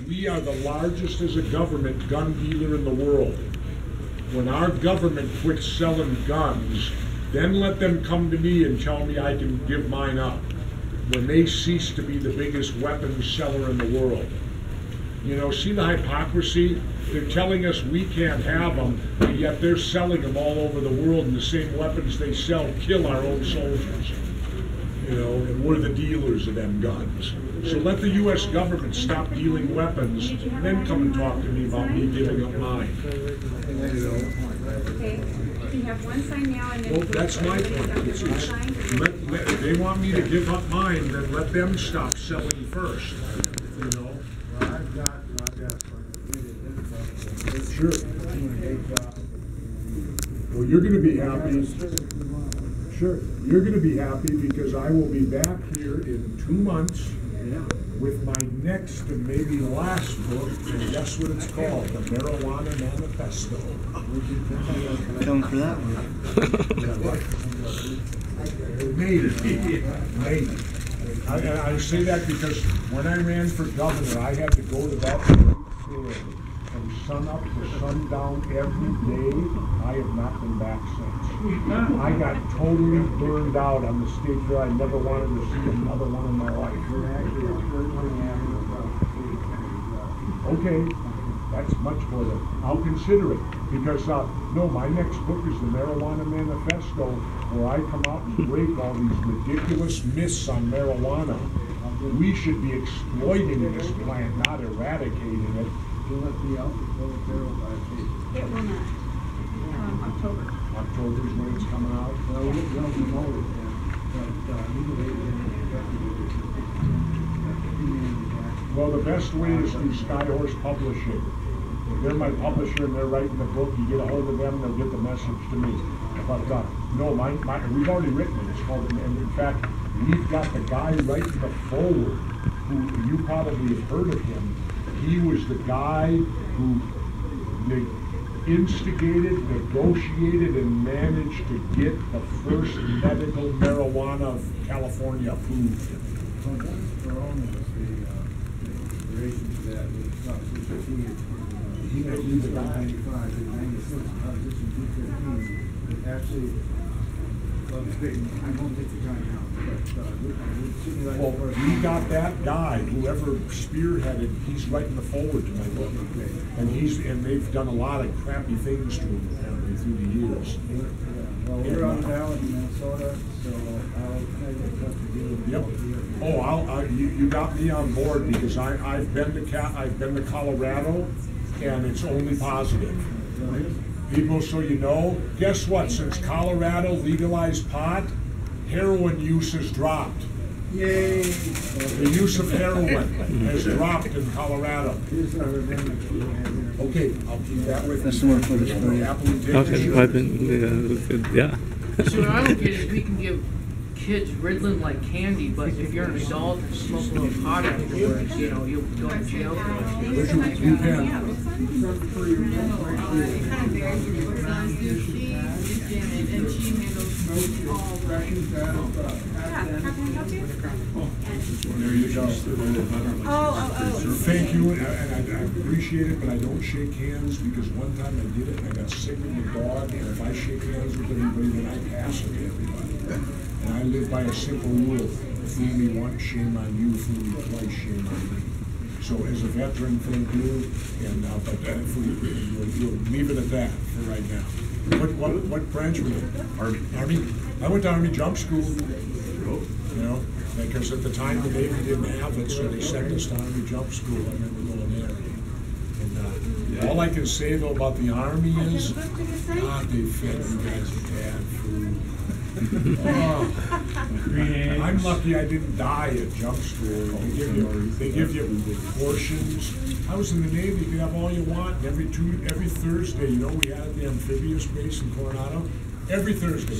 we are the largest as a government gun dealer in the world. When our government quits selling guns, then let them come to me and tell me I can give mine up. When they cease to be the biggest weapons seller in the world. You know, see the hypocrisy? They're telling us we can't have them, and yet they're selling them all over the world, and the same weapons they sell kill our own soldiers. You know, and we're the dealers of them guns. So let the U.S. government stop dealing weapons, and then come and talk to me about me giving up mine. You know? Okay, you can have one sign now and then... Well, that's my point. If they want me to give up mine, then let them stop selling first. You know? Sure. Well, you're going to be happy. Sure. You're going to be happy because I will be back here in 2 months with my next and maybe last book, and guess what it's called? The Marijuana Manifesto. Coming for that one. Maybe. Maybe. I say that because when I ran for governor, I had to go to that fair from sun up to sundown every day. I have not been back since. I got totally burned out on the state fair. I never wanted to see another one in my life. Okay, that's much further. I'll consider it because no, my next book is the Marijuana Manifesto, where I come out and break all these ridiculous myths on marijuana. We should be exploiting this plant, not eradicating it. It will not. October. October is when it's coming out. Well, the best way is through Skyhorse Publishing. They're my publisher and they're writing the book. You get a hold of them, they'll get the message to me. But no, we've already written it. It's called, and in fact, we've got the guy writing the foreword, who you probably have heard of him. He was the guy who instigated, negotiated, and managed to get the first medical marijuana of California approved. He may be the guy. Actually, I won't take the time now. Well, we got that guy, whoever spearheaded, he's writing the forward to my book. And they've done a lot of crappy things to him apparently through the years. Well, we're on down in Minnesota, so I'll have to deal with Yep. Oh, you got me on board because I've been to Colorado, and it's only positive. People, so you know, guess what? Since Colorado legalized pot, heroin use has dropped. Yay! The use of heroin has dropped in Colorado. Okay, I'll keep that with That's you. more for the story. Okay, I think, yeah. See, what I don't get is we can give kids Ritalin like candy, but if you're an adult and smoke a little pot afterwards, you know, you'll go to jail for it. You can. There you go. Thank you, and I appreciate it, but I don't shake hands because one time I did it and I got sick with the dog, and if I shake hands with everybody, then I pass it to everybody. And I live by a simple rule: fool me once, shame on you; fool me twice, shame on me. So as a veteran, thank you, and but we'll leave it at that for right now. What branch were you? Army. I went to Army jump school. You know, because at the time the Navy didn't have it, so they sent us to Army jump school. I remember going there. And all I can say though about the Army is, God, they fed you guys bad food. Oh, I'm lucky I didn't die at jump school. They give you portions. I was in the Navy. You could have all you want. Every Thursday, you know, we had the amphibious base in Coronado. Every Thursday.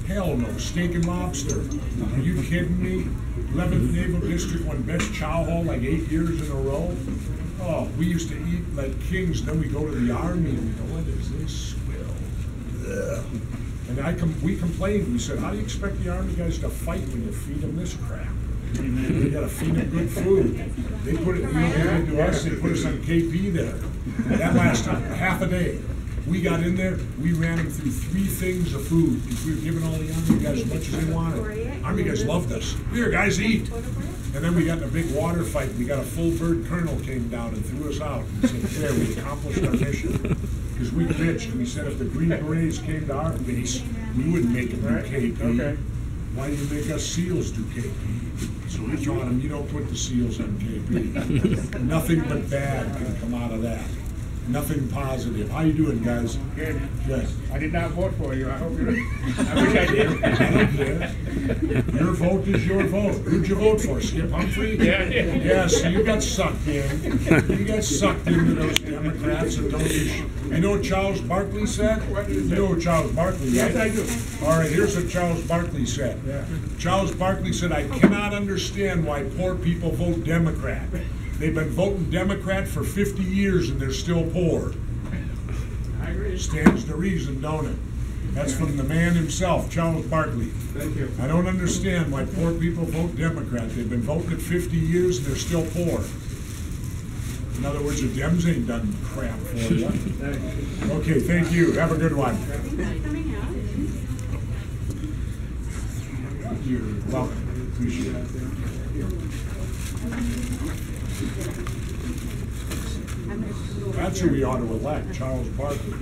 Hell no, steak and lobster. Are you kidding me? 11th Naval District won best chow hall like 8 years in a row. Oh, we used to eat like kings. Then we go to the Army and we go, what is this swill? Ugh. And we complained. We said, how do you expect the Army guys to fight when you feed them this crap? We gotta feed them good food. They put it, you know what they did to us? They put us on KP there. That lasted half a day. We got in there, we ran them through 3 things of food. We were giving all the Army guys as much as they wanted. Army guys loved us. Here, guys, eat. And then we got in a big water fight. We got a full bird colonel came down and threw us out and said, there, we accomplished our mission. Because we bitched. We said if the Green Berets came to our base, we wouldn't make them do KP. Okay. Why do you make us SEALs do KP? So we taught them, you don't put the SEALs on KP. Nothing but bad can come out of that. Nothing positive. How you doing, guys? Good. Good. I did not vote for you. I hope you. I wish I did. I don't care. Your vote is your vote. Who'd you vote for? Skip Humphrey? Yeah. Yes, you got sucked in. You got sucked into those Democrats and don't you know what Charles Barkley said? You know what Charles Barkley said? Yes, I do. All right, here's what Charles Barkley said. Yeah. Charles Barkley said, I cannot understand why poor people vote Democrat. They've been voting Democrat for 50 years and they're still poor. I agree. Stands to reason, don't it? That's from the man himself, Charles Barkley. Thank you. I don't understand why poor people vote Democrat. They've been voting it 50 years and they're still poor. In other words, the Dems ain't done crap for you. Okay, thank you. Have a good one. You're welcome. Appreciate it. That's who we ought to elect, Charles Barkley.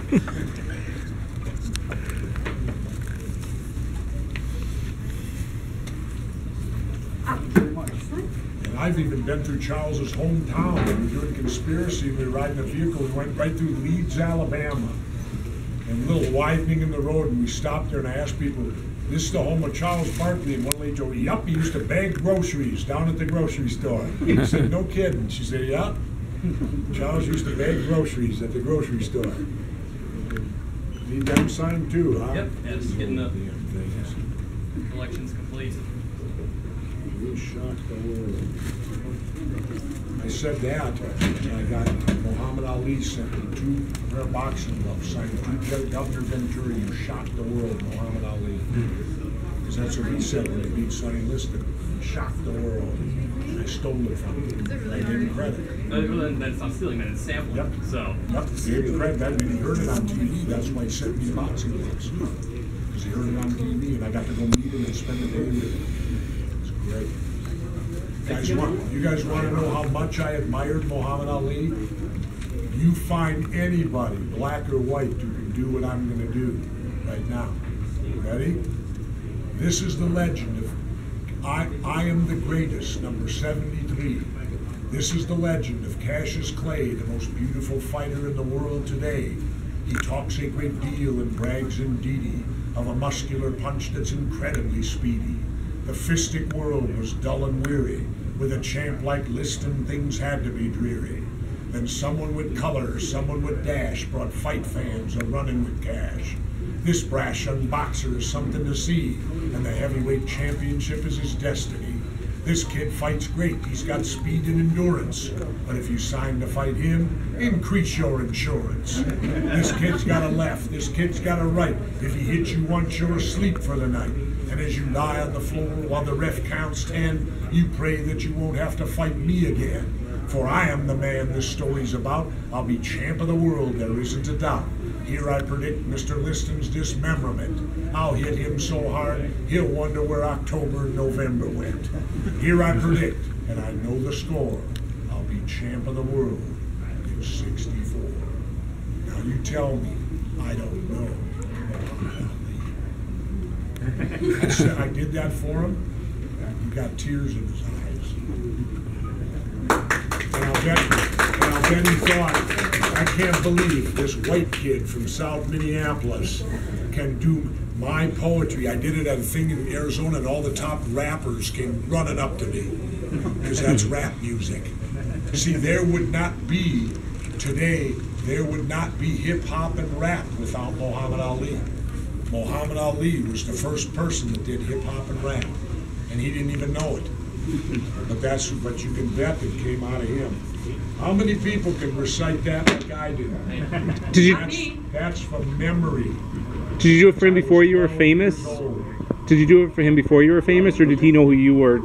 And I've even been through Charles's hometown. We were doing conspiracy. We were riding a vehicle. We went right through Leeds, Alabama. And a little widening in the road, and we stopped there and I asked people, this is the home of Charles Barkley. And one lady told me, yup, he used to bag groceries down at the grocery store. I said, no kidding. She said, yup. Charles used to bag groceries at the grocery store. Need them signed too, huh? Yep, yeah, just getting the elections complete. We'll shock the world. I said that, and I got Muhammad Ali sent me 2 pair of boxing gloves, signed to Governor Ventura, you shocked the world, Muhammad Ali. Because that's what he said when he beat Sonny Liston. He shocked the world. And I stole it from him. I gave him credit. That's not stealing, man, it's sampling. Yep. So. Yep, gave him credit. That mean he heard it on TV. That's why he sent me the boxing gloves. Because he heard it on TV, and I got to go meet him and spend the day with him. It's great. You guys want to know how much I admired Muhammad Ali? You find anybody, black or white, who can do what I'm going to do right now. Ready? This is the legend of I am the greatest, number 73. This is the legend of Cassius Clay, the most beautiful fighter in the world today. He talks a great deal and brags indeedy of a muscular punch that's incredibly speedy. The fistic world was dull and weary. With a champ like Liston, things had to be dreary. Then someone with color, someone with dash, brought fight fans a-running with cash. This brash young boxer is something to see, and the heavyweight championship is his destiny. This kid fights great, he's got speed and endurance. But if you sign to fight him, increase your insurance. This kid's got a left, this kid's got a right. If he hits you once, you're asleep for the night. And as you lie on the floor while the ref counts 10, you pray that you won't have to fight me again. For I am the man this story's about. I'll be champ of the world, there isn't a doubt. Here I predict Mr. Liston's dismemberment. I'll hit him so hard, he'll wonder where October and November went. Here I predict, and I know the score, I'll be champ of the world in 64. Now you tell me, I don't know. I did that for him. He got tears in his eyes. And I'll bet he thought, I can't believe this white kid from South Minneapolis can do my poetry. I did it at a thing in Arizona, and all the top rappers came running up to me, because that's rap music. See, there would not be, today, there would not be hip-hop and rap without Muhammad Ali. Muhammad Ali was the first person that did hip-hop and rap, and he didn't even know it. But you can bet it came out of him. How many people can recite that like I do? Did you? That's from memory. Did you do it for him before you were famous? Did you do it for him before you were famous, or did he know who you were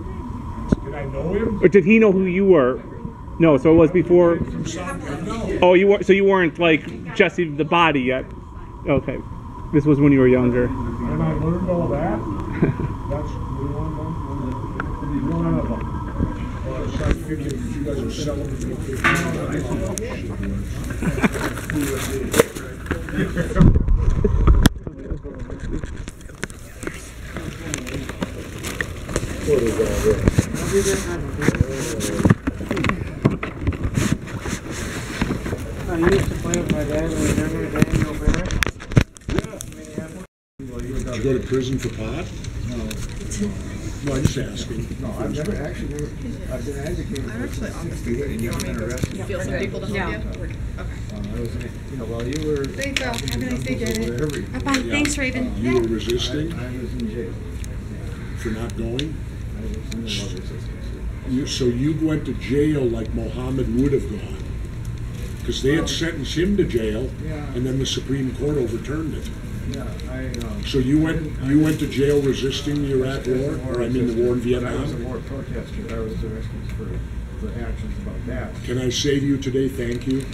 I know him? Or did he know who you were? No, so it was before. From South, no. Oh, you were. So you weren't like Jesse the body yet. Okay, this was when you were younger. And I learned all that. That's one of them. Well, I started thinking you guys are celebrating I used to play with my dad when we were younger, Daniel Bear. Did you go to prison for pot? No, I'm just asking. No, I've never actually, I've been advocating for 68 and you've been arrested. Feel some people to help you? Okay. I was, while you were. Thanks, Al. Have a nice day, Janet. Every, Bye. Thanks, Raven. You were resisting I was in jail. for not going? I was in the resistance. So you went to jail like Mohammed would have gone? Because they had sentenced him to jail, Yeah. and then the Supreme Court overturned it. Yeah, So you went to jail resisting the Iraq War, or I mean the war in I was a Vietnam? war protester. I was arrested for actions about that. Can I say to you today, thank you?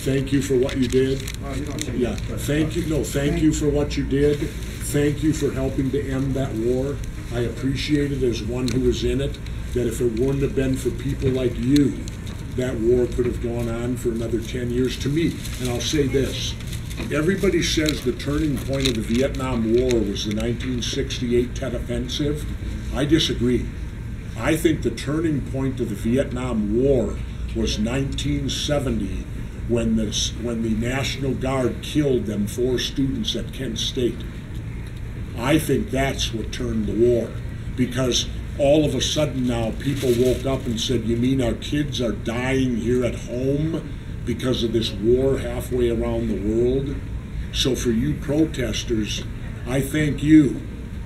Thank you for what you did. Well, you don't say Yeah, that, but, thank you, no, thank you for what you did. Thank you for helping to end that war. I appreciate it as one who was in it, that if it wouldn't have been for people like you, that war could have gone on for another 10 years to me. And I'll say this, everybody says the turning point of the Vietnam War was the 1968 Tet Offensive. I disagree. I think the turning point of the Vietnam War was 1970 when the National Guard killed them 4 students at Kent State. I think that's what turned the war, because all of a sudden now people woke up and said, you mean our kids are dying here at home because of this war halfway around the world? So for you protesters, I thank you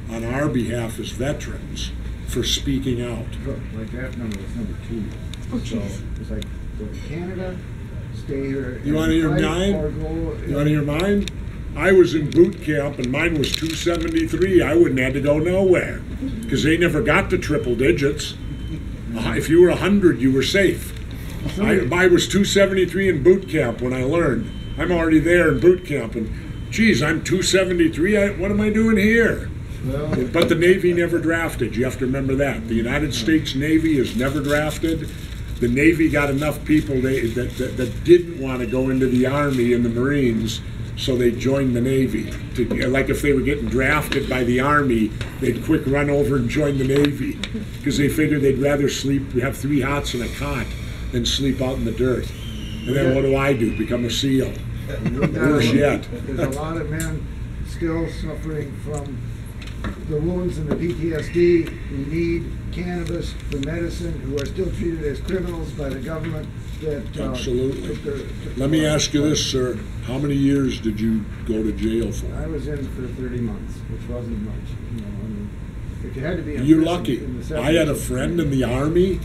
on our behalf as veterans for speaking out. like that number was number 2. So it's like, go to Canada, stay here. You want to hear mine? You want to hear mine? I was in boot camp and mine was 273. I wouldn't have to go nowhere because they never got to triple digits. If you were 100, you were safe. I was 273 in boot camp when I learned. I'm already there in boot camp and geez, I'm 273. What am I doing here? Well, But the Navy never drafted. You have to remember that. The United States Navy is never drafted. The Navy got enough people that didn't want to go into the Army and the Marines, so they joined the Navy. Like if they were getting drafted by the Army, they'd quick run over and join the Navy because they figured they'd rather have 3 hots in a cot than sleep out in the dirt. And then what do? Become a SEAL. Worse yet. There's a lot of men still suffering from the wounds and the PTSD who need cannabis for medicine, who are still treated as criminals by the government. Absolutely. Let me ask you this, sir. How many years did you go to jail for? I was in for 30 months, which wasn't much. I mean, if you had to be in You're prison lucky. in the 70s, I had a friend in the Army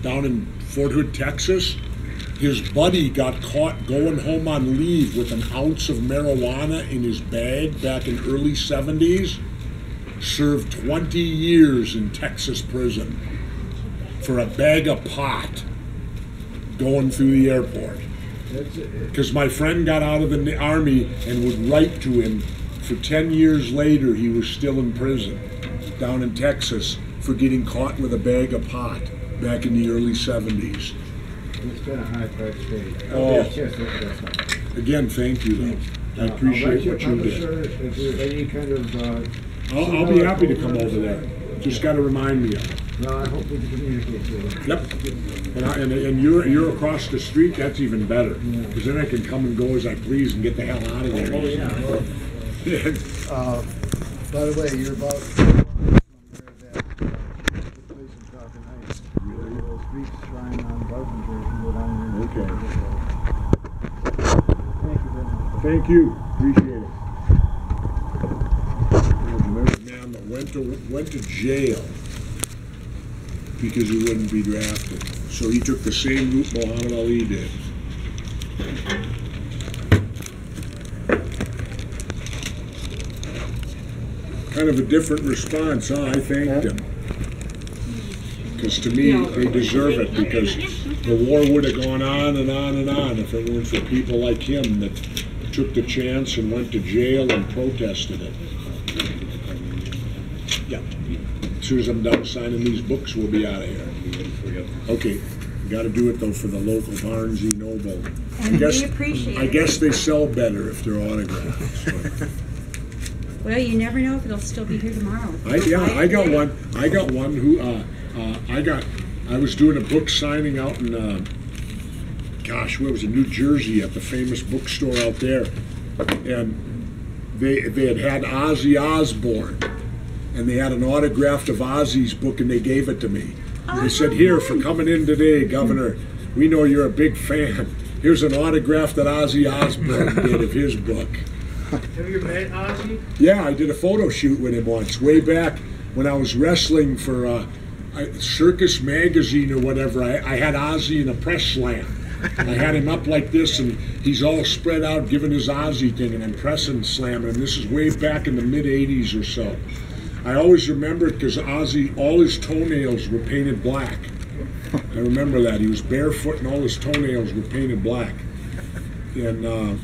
down in Fort Hood, Texas. His buddy got caught going home on leave with an ounce of marijuana in his bag back in early 70s. Served 20 years in Texas prison for a bag of pot going through the airport. Because my friend got out of the Army and would write to him. For 10 years later, he was still in prison down in Texas for getting caught with a bag of pot back in the early 70s. It's been a high price paid. Oh. Yes, that's fine. Again, thank you, though. I appreciate what you did. If there's any kind of, I'll be happy to come over there. Just got to remind me of it. no, I hope we can communicate with you. Yep. And you're across the street. That's even better. Because then I can come and go as I please and get the hell out of there. Oh, yeah. Well, by the way, you're about that place in Falcon Heights. The little street shrine on Barbinger, you go down there. Okay. Thank you very much. Thank you. Appreciate it. There's a man that went to jail because he wouldn't be drafted. So he took the same route Muhammad Ali did. Kind of a different response, huh? I thanked him. Because to me, they deserve it, because the war would have gone on and on and on if it weren't for people like him that took the chance and went to jail and protested it. Yeah. As soon as I'm done signing these books, we'll be out of here. Okay. Got to do it though for the local Barnsley Noble. And we appreciate I it. guess they sell better if they're autographed. Well, you never know if it'll still be here tomorrow. I got one. I got one who I was doing a book signing out in gosh, where was it? New Jersey at the famous bookstore out there, and they had Ozzy Osbourne, and they had an autograph of Ozzy's book, and they gave it to me. They said, "Here, for coming in today, Governor, we know you're a big fan. Here's an autograph that Ozzy Osbourne did of his book." Have you met Ozzy? Yeah, I did a photo shoot with him once, way back when I was wrestling for Circus Magazine or whatever. I had Ozzy in a press slam. I had him up like this, and he's all spread out giving his Ozzy thing, and I'm pressing slamming. And this is way back in the mid-'80s or so. I always remember it because Ozzy, all his toenails were painted black. I remember that. He was barefoot and all his toenails were painted black. And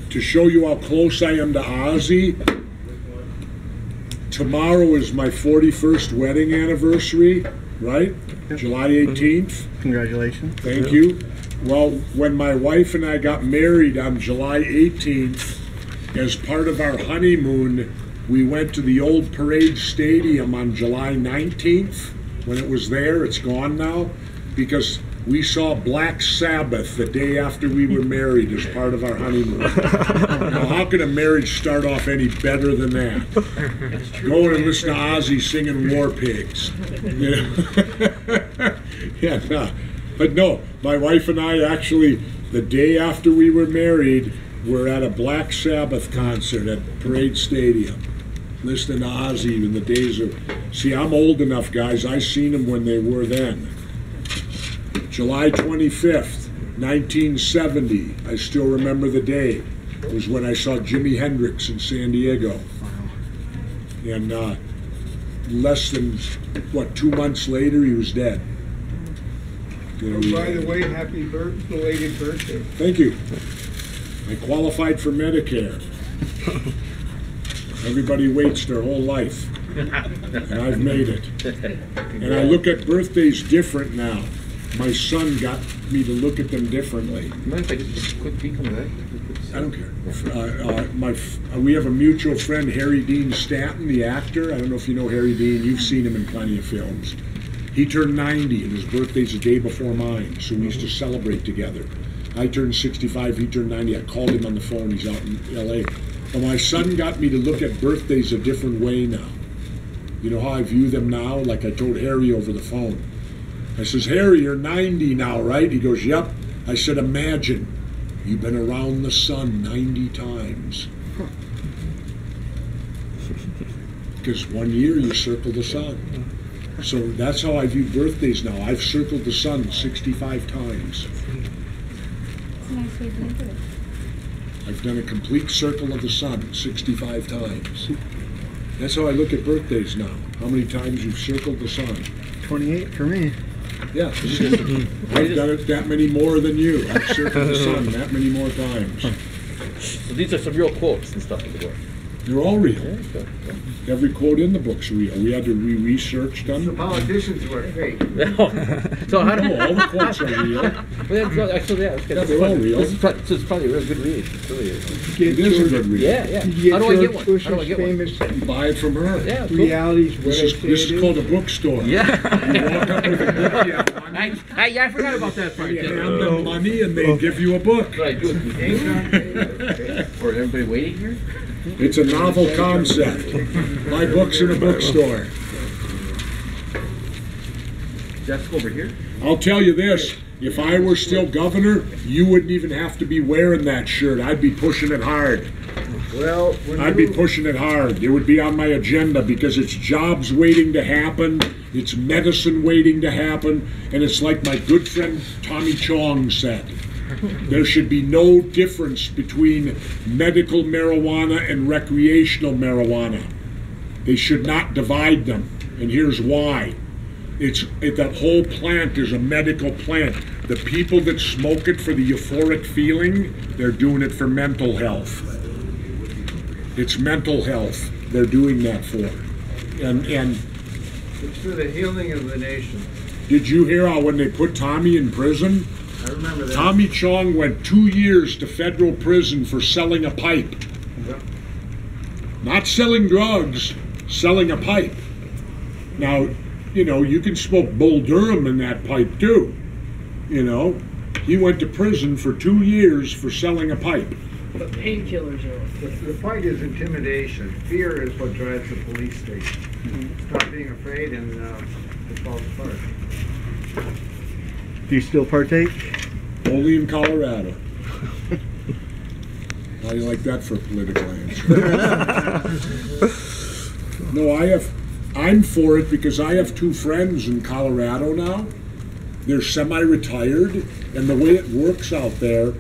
to show you how close I am to Ozzy, tomorrow is my 41st wedding anniversary, right? July 18th. Congratulations. Thank you. Well, when my wife and I got married on July 18th, as part of our honeymoon, we went to the old Parade Stadium on July 19th. When it was there, it's gone now, because we saw Black Sabbath the day after we were married as part of our honeymoon. Now, how can a marriage start off any better than that? Going and listen to Ozzy singing War Pigs. You know? Yeah, no. But no, my wife and I actually, the day after we were married, were at a Black Sabbath concert at Parade Stadium, listening to Ozzy in the days of, see, I'm old enough, guys, I seen them when they were then. July 25th, 1970, I still remember the day, was when I saw Jimi Hendrix in San Diego. And less than, 2 months later, he was dead. You know, By the way, happy belated birthday. Thank you. I qualified for Medicare. Everybody waits their whole life, and I've made it. And I look at birthdays different now. My son got me to look at them differently. Mind if I just a quick peek on that? I don't care. We have a mutual friend, Harry Dean Stanton, the actor. I don't know if you know Harry Dean. You've seen him in plenty of films. He turned 90, and his birthday's the day before mine, so we used to celebrate together. I turned 65, he turned 90. I called him on the phone. He's out in L.A. But my son got me to look at birthdays a different way now. You know how I view them now? Like I told Harry over the phone. I says, "Harry, you're 90 now, right?" He goes, "Yep." I said, "Imagine, you've been around the sun 90 times. Because 1 year you circle the sun. So that's how I view birthdays now. I've circled the sun 65 times. It's a nice way to look at it. I've done a complete circle of the sun 65 times. That's how I look at birthdays now. How many times you've circled the sun. 28 for me. Yeah, I've done it that many more than you. I've circled the sun that many more times. So these are some real quotes and stuff in the book. They're all real. Yeah, okay. Every quote in the book's real. We had to research The them. politicians were fake. So how do No, all the quotes are real. Actually, yeah, okay, Yeah, they're all real. This is probably a real good read. It really is. It is a good read. Yeah, yeah. You How do I get one? George How do I Bush's get one? famous Buy it from her. Yeah, cool. realities, what This I is say it called a bookstore. You Yeah. walk up with a book, you have money, I forgot about that part. you hand them money, and they give you a book. What I do is for everybody waiting here. It's a novel concept. Buy books in a bookstore. Just over here. I'll tell you this, if I were still governor, you wouldn't even have to be wearing that shirt. I'd be pushing it hard. Well, when I'd be pushing it hard. It would be on my agenda because it's jobs waiting to happen, it's medicine waiting to happen, and it's like my good friend Tommy Chong said. There should be no difference between medical marijuana and recreational marijuana. They should not divide them, and here's why. That whole plant is a medical plant. The people that smoke it for the euphoric feeling, they're doing it for mental health. It's mental health they're doing that for. And It's for the healing of the nation. did you hear how when they put Tommy in prison? I remember that. Tommy Chong went 2 years to federal prison for selling a pipe. Yep. Not selling drugs, selling a pipe. Now, you know, you can smoke Bull Durham in that pipe too. You know, he went to prison for 2 years for selling a pipe. But painkillers are. The point is intimidation. Fear is what drives the police state. Stop being afraid and it falls apart. Do you still partake? Only in Colorado. How do you like that for a political answer? No, I'm for it because I have 2 friends in Colorado now. They're semi-retired, and the way it works out there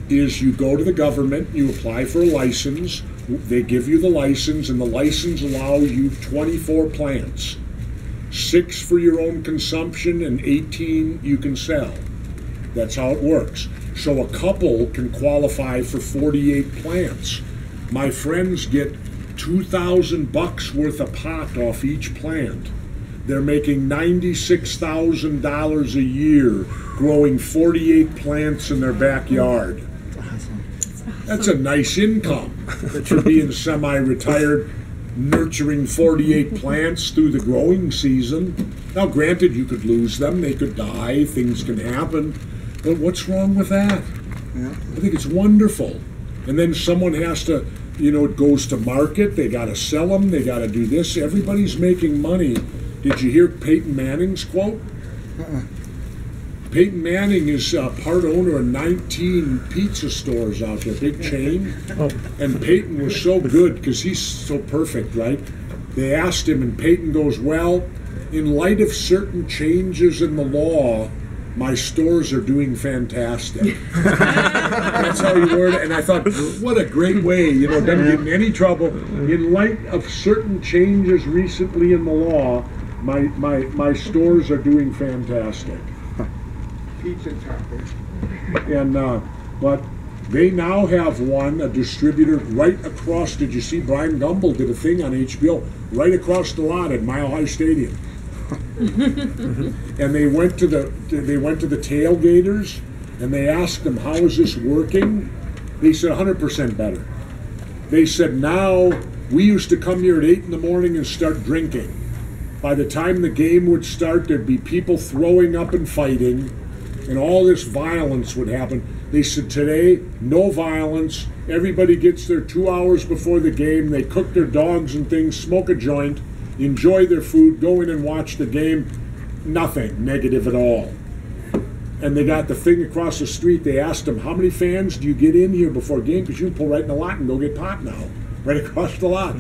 is you go to the government, you apply for a license, they give you the license, and the license allows you 24 plants. 6 for your own consumption and 18 you can sell. That's how it works. So a couple can qualify for 48 plants. My friends get $2,000 worth of pot off each plant. They're making $96,000 a year growing 48 plants in their backyard. That's a nice income for being semi-retired, nurturing 48 plants through the growing season. Now, granted, you could lose them, they could die, things can happen, but what's wrong with that? I think it's wonderful. And then someone has to, you know, it goes to market, they got to sell them, they got to do this. Everybody's making money. Did you hear Peyton Manning's quote? Peyton Manning is part owner of 19 pizza stores out there, big chain. And Peyton was so good because he's so perfect, right? They asked him, and Peyton goes, well, in light of certain changes in the law, my stores are doing fantastic. That's how you word it. And I thought, what a great way, you know, doesn't get in any trouble. In light of certain changes recently in the law, my stores are doing fantastic. Pizza taco. And but they now have a distributor right across. Did you see Brian Gumbel did a thing on HBO right across the lot at Mile High Stadium? And they went to the tailgaters and they asked them, how is this working? They said 100% better. They said, now we used to come here at 8 in the morning and start drinking. By the time the game would start, there'd be people throwing up and fighting, and all this violence would happen. They said today, no violence. Everybody gets there 2 hours before the game. They cook their dogs and things, smoke a joint, enjoy their food, go in and watch the game. Nothing negative at all. And they got the thing across the street. They asked them, how many fans do you get in here before game? Because you can pull right in the lot and go get pot now, right across the lot.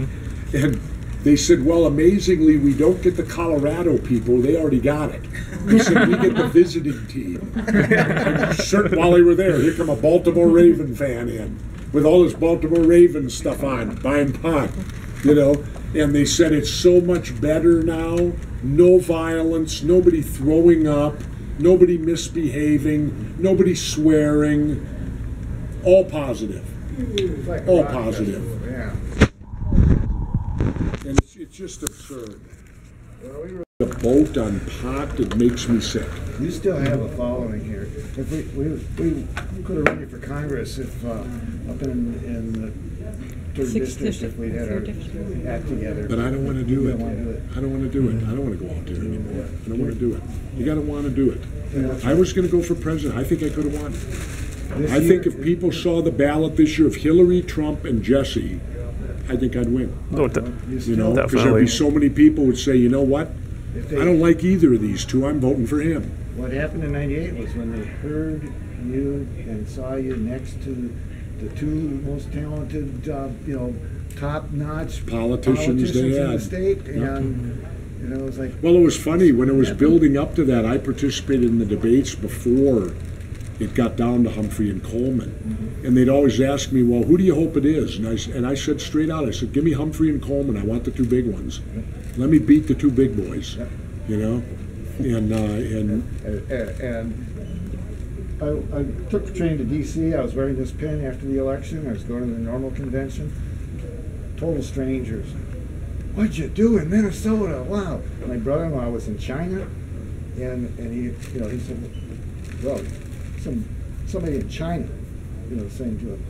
And they said, well, amazingly, we don't get the Colorado people. They already got it. They said, we get the visiting team. And while they were there, here come a Baltimore Raven fan in with all this Baltimore Raven stuff on, buying pot, you know. And they said it's so much better now. No violence, nobody throwing up, nobody misbehaving, nobody swearing. All positive. Like All rock positive. festival, yeah. And it's just absurd. The boat on pot, it makes me sick. You still have a following here. If we could have run you for Congress if up in the third Sixth district if we'd had our act together. But I don't want to do You it. don't want to do it. I don't want to do it. I don't want to go out there anymore. I don't want to do it. You got to want to do it. I was going to go for president. I think I could have won. I think if people saw the ballot this year of Hillary, Trump, and Jesse, I think I'd win. No, You know, because there'd Definitely. be so many people would say, you know what? If I don't like either of these two. I'm voting for him. What happened in '98 was when they heard you and saw you next to the 2 most talented, top-notch Politicians they in the had. state, and you know, it was like, Well, it was funny when it was building up to that. I participated in the debates before it got down to Humphrey and Coleman, and they'd always ask me, "Well, who do you hope it is?" And I said straight out, I said, "Give me Humphrey and Coleman. I want the 2 big ones. Let me beat the 2 big boys." You know, And I took the train to D.C. I was wearing this pin after the election. I was going to the normal convention. Total strangers. What'd you do in Minnesota? Wow. My brother-in-law was in China, and he said, well, somebody in China, saying to him,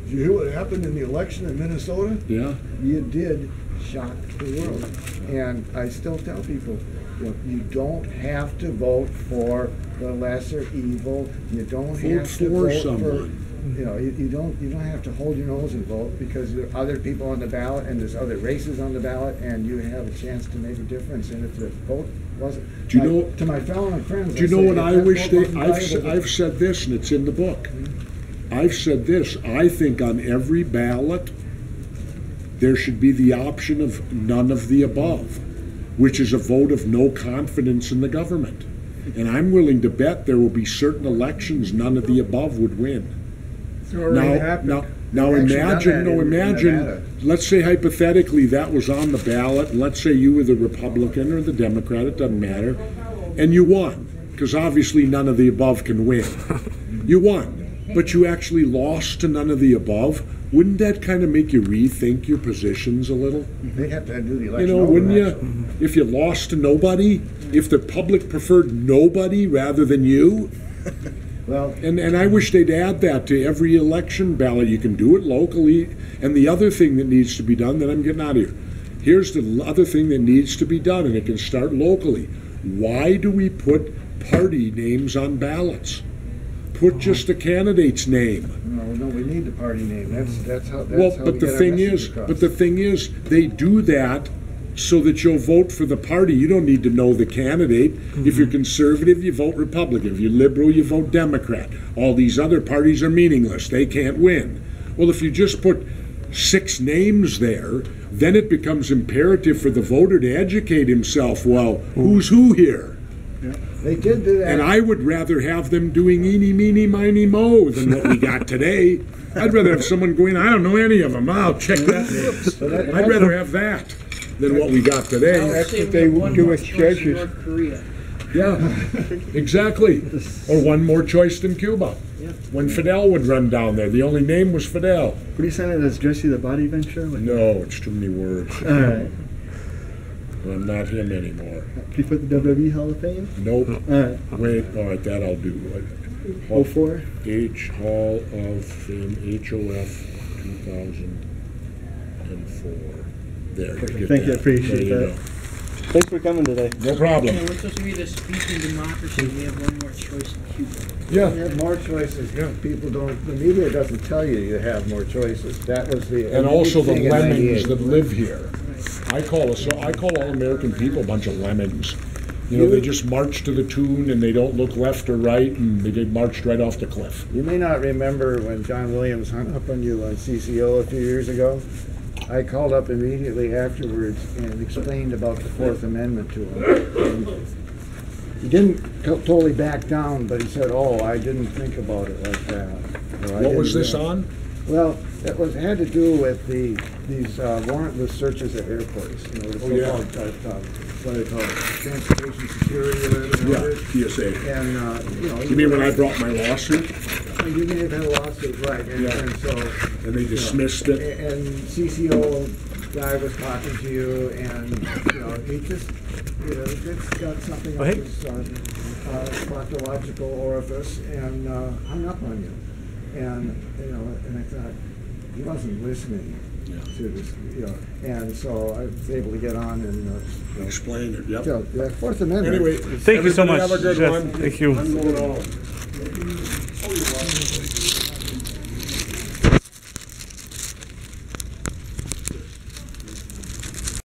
did you hear what happened in the election in Minnesota? yeah. You did shock the world. And I still tell people, you don't have to vote for the lesser evil. You don't have to for vote someone. you don't have to hold your nose and vote, because there are other people on the ballot and there's other races on the ballot, and you have a chance to make a difference. And if the vote wasn't, Do you know? to my fellow friends, Do you know what I wish they? I've said this, and it's in the book. I've said this. I think on every ballot there should be the option of none of the above, which is a vote of no confidence in the government. And I'm willing to bet there will be certain elections none of the above would win. Now imagine, let's say hypothetically that was on the ballot, and let's say you were the Republican or the Democrat, it doesn't matter, and you won, because obviously none of the above can win. You won, but you actually lost to none of the above. Wouldn't that kind of make you rethink your positions a little? They have to do the election. Wouldn't you? If you lost to nobody, if the public preferred nobody rather than you? Well, and I wish they'd add that to every election ballot. You can do it locally. And the other thing that needs to be done, then I'm getting out of here. Here's the other thing that needs to be done, and it can start locally. Why do we put party names on ballots? Put just the candidate's name. No, we need the party name. That's how. But the thing is, they do that so that you'll vote for the party. You don't need to know the candidate. If you're conservative, you vote Republican. If you're liberal, you vote Democrat. All these other parties are meaningless. They can't win. Well, if you just put 6 names there, then it becomes imperative for the voter to educate himself. Well, who's who here? Yeah. They did do that. And I would rather have them doing eeny, meeny, miny, mo than what we got today. I'd rather have someone going, I don't know any of them. I'll check that. I'd rather have that than what we got today. That's what they would do with judges. North Korea. Yeah, exactly. Or one more choice than Cuba. When Fidel would run down there, the only name was Fidel. What do you sign it as, Jesse the Body Venture? No, it's too many words. All right. I'm not him anymore. Can you put the WWE Hall of Fame? Nope. All right. Wait, all right, that I'll do. 04? H Hall of Fame, HOF 2004. There. Perfect. Thank you, I appreciate that. Thanks for coming today. No problem. We're supposed to be the speaking democracy. We have one more choice in Cuba. Yeah. You have more choices. Yeah. People don't. The media doesn't tell you you have more choices. That was the. And also the thing in lemmings 98. that live here. I call all American people a bunch of lemmings. They just march to the tune and they don't look left or right, and they get marched right off the cliff. You may not remember when John Williams hung up on you on CCO a few years ago. I called up immediately afterwards and explained about the Fourth Amendment to him. And he didn't totally back down, but he said, "Oh, I didn't think about it like that." What was this on? Well, it had to do with these warrantless searches at airports. The so-called, what do they call it, transportation security or whatever. Yeah, TSA. And You mean when I brought my lawsuit? You may have had a lawsuit, right? And so. And they dismissed it. And CCO guy was talking to you, and he just it's got something up his proctological orifice, and hung up on you. And and I thought he wasn't listening to this, and so I was able to get on and Explain it. Yep. the Fourth Amendment. Anyway, Thank you so much. Have a good Jeff. one. Thank you. I'm going home.